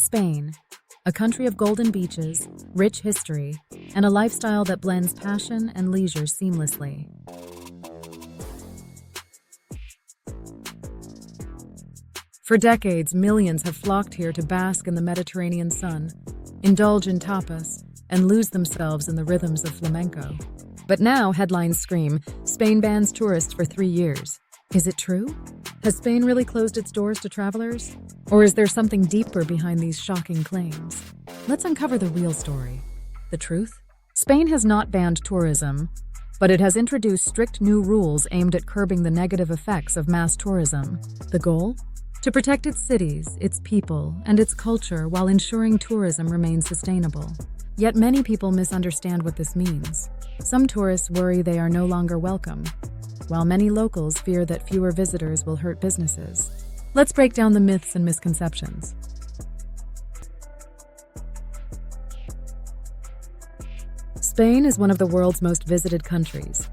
Spain, a country of golden beaches, rich history, and a lifestyle that blends passion and leisure seamlessly. For decades, millions have flocked here to bask in the Mediterranean sun, indulge in tapas, and lose themselves in the rhythms of flamenco. But now headlines scream, Spain bans tourists for 3 years. Is it true? Has Spain really closed its doors to travelers? Or is there something deeper behind these shocking claims? Let's uncover the real story. The truth? Spain has not banned tourism, but it has introduced strict new rules aimed at curbing the negative effects of mass tourism. The goal? To protect its cities, its people, and its culture while ensuring tourism remains sustainable. Yet many people misunderstand what this means. Some tourists worry they are no longer welcome, while many locals fear that fewer visitors will hurt businesses. Let's break down the myths and misconceptions. Spain is one of the world's most visited countries,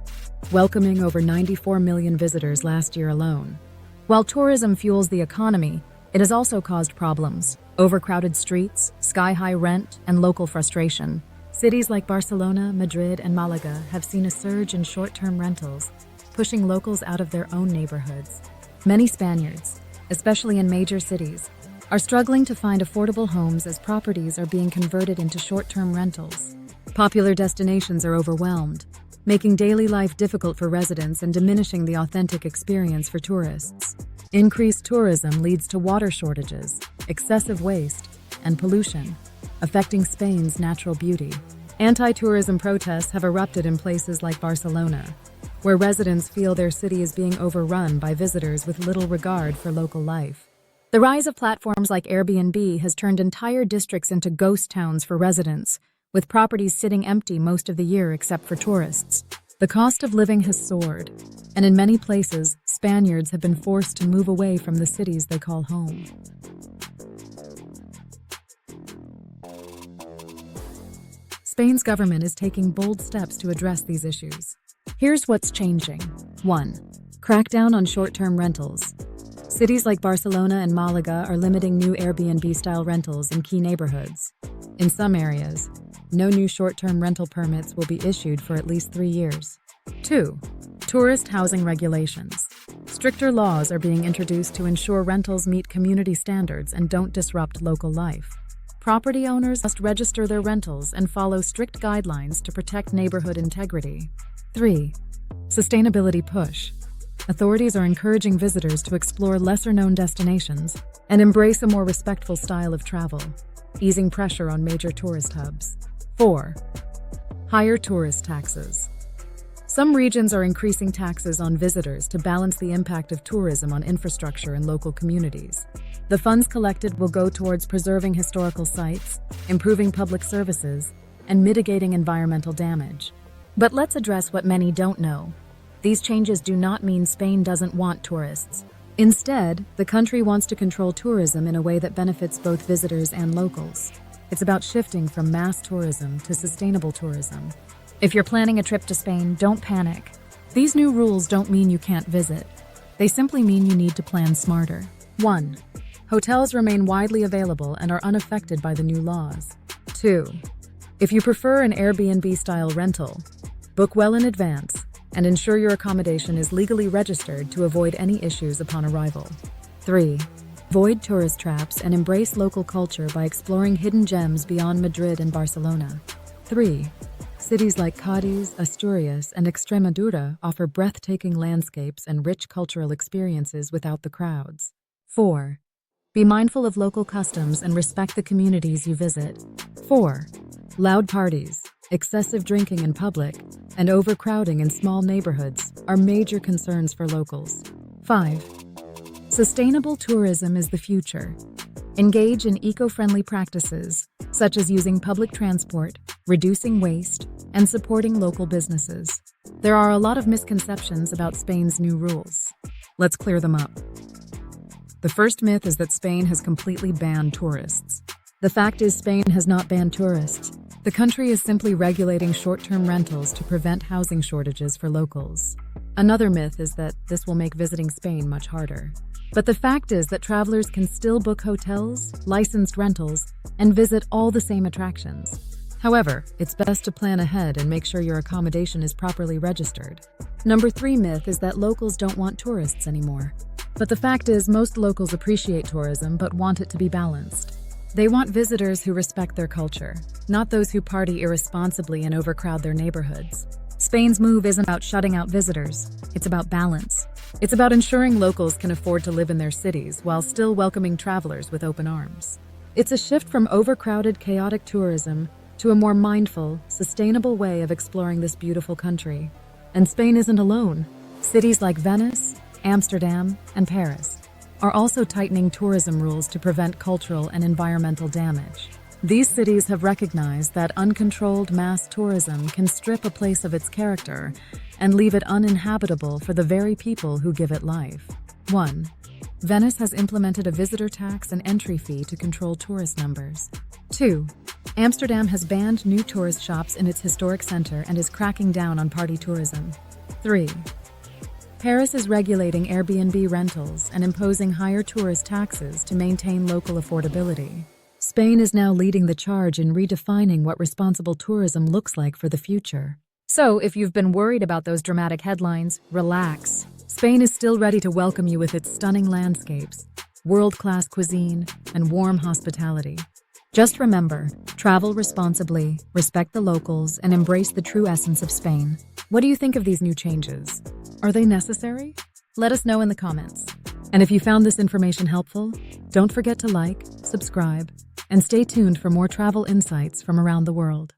welcoming over 94 million visitors last year alone. While tourism fuels the economy, it has also caused problems: overcrowded streets, sky-high rent, and local frustration. Cities like Barcelona, Madrid, and Malaga have seen a surge in short-term rentals, pushing locals out of their own neighborhoods. Many Spaniards, especially in major cities, are struggling to find affordable homes as properties are being converted into short-term rentals. Popular destinations are overwhelmed, making daily life difficult for residents and diminishing the authentic experience for tourists. Increased tourism leads to water shortages, excessive waste, and pollution, affecting Spain's natural beauty. Anti-tourism protests have erupted in places like Barcelona, where residents feel their city is being overrun by visitors with little regard for local life. The rise of platforms like Airbnb has turned entire districts into ghost towns for residents, with properties sitting empty most of the year except for tourists. The cost of living has soared, and in many places, Spaniards have been forced to move away from the cities they call home. Spain's government is taking bold steps to address these issues. Here's what's changing. 1. Crackdown on short-term rentals. Cities like Barcelona and Malaga are limiting new Airbnb-style rentals in key neighborhoods. In some areas, no new short-term rental permits will be issued for at least 3 years. 2. Tourist housing regulations. Stricter laws are being introduced to ensure rentals meet community standards and don't disrupt local life. Property owners must register their rentals and follow strict guidelines to protect neighborhood integrity. 3. Sustainability push. Authorities are encouraging visitors to explore lesser-known destinations and embrace a more respectful style of travel, easing pressure on major tourist hubs. 4. Higher tourist taxes. Some regions are increasing taxes on visitors to balance the impact of tourism on infrastructure and local communities. The funds collected will go towards preserving historical sites, improving public services, and mitigating environmental damage. But let's address what many don't know. These changes do not mean Spain doesn't want tourists. Instead, the country wants to control tourism in a way that benefits both visitors and locals. It's about shifting from mass tourism to sustainable tourism. If you're planning a trip to Spain, don't panic. These new rules don't mean you can't visit. They simply mean you need to plan smarter. 1. Hotels remain widely available and are unaffected by the new laws. 2. If you prefer an Airbnb-style rental, book well in advance and ensure your accommodation is legally registered to avoid any issues upon arrival. 3. Avoid tourist traps and embrace local culture by exploring hidden gems beyond Madrid and Barcelona. 3. Cities like Cádiz, Asturias, and Extremadura offer breathtaking landscapes and rich cultural experiences without the crowds. 4. Be mindful of local customs and respect the communities you visit. 4. Loud parties, excessive drinking in public, and overcrowding in small neighborhoods are major concerns for locals. 5. Sustainable tourism is the future. Engage in eco-friendly practices, such as using public transport, reducing waste, and supporting local businesses. There are a lot of misconceptions about Spain's new rules. Let's clear them up. The first myth is that Spain has completely banned tourists. The fact is, Spain has not banned tourists. The country is simply regulating short-term rentals to prevent housing shortages for locals. Another myth is that this will make visiting Spain much harder. But the fact is that travelers can still book hotels, licensed rentals, and visit all the same attractions. However, it's best to plan ahead and make sure your accommodation is properly registered. Number 3 myth is that locals don't want tourists anymore. But the fact is, most locals appreciate tourism but want it to be balanced. They want visitors who respect their culture, not those who party irresponsibly and overcrowd their neighborhoods. Spain's move isn't about shutting out visitors, it's about balance. It's about ensuring locals can afford to live in their cities while still welcoming travelers with open arms. It's a shift from overcrowded, chaotic tourism to a more mindful, sustainable way of exploring this beautiful country. And Spain isn't alone. Cities like Venice, Amsterdam, and Paris are also tightening tourism rules to prevent cultural and environmental damage. These cities have recognized that uncontrolled mass tourism can strip a place of its character and leave it uninhabitable for the very people who give it life. 1. Venice has implemented a visitor tax and entry fee to control tourist numbers. 2. Amsterdam has banned new tourist shops in its historic center and is cracking down on party tourism. 3. Paris is regulating Airbnb rentals and imposing higher tourist taxes to maintain local affordability. Spain is now leading the charge in redefining what responsible tourism looks like for the future. So, if you've been worried about those dramatic headlines, relax. Spain is still ready to welcome you with its stunning landscapes, world-class cuisine, and warm hospitality. Just remember, travel responsibly, respect the locals, and embrace the true essence of Spain. What do you think of these new changes? Are they necessary? Let us know in the comments. And if you found this information helpful, don't forget to like, subscribe, and stay tuned for more travel insights from around the world.